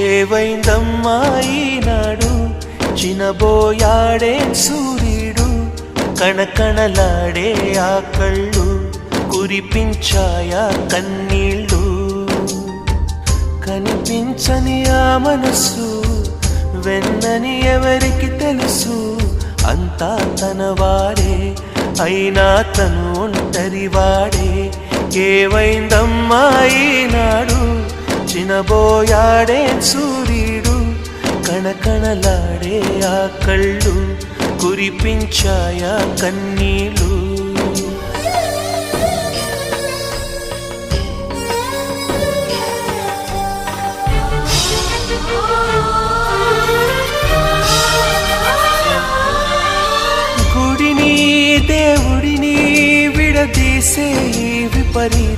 ఏవైందమ్మా ఈనాడు చినబోయాడే సూర్యుడు కణకణలాడే ఆ కళ్ళు కురిపించాయా కన్నీళ్ళు కనిపించని ఆ మనసు వెన్నని ఎవరికి తెలుసు అంతా తనవాడే అయినా తను ఒంటరివాడే ఏవైందమ్మా ఈనాడు చినబోయాడే సూర్యుడు కణకణలాడే ఆ కళ్ళు కురిపించాయా కన్నీళ్ళు గుడిని దేవుడిని విడదీసే విపరీత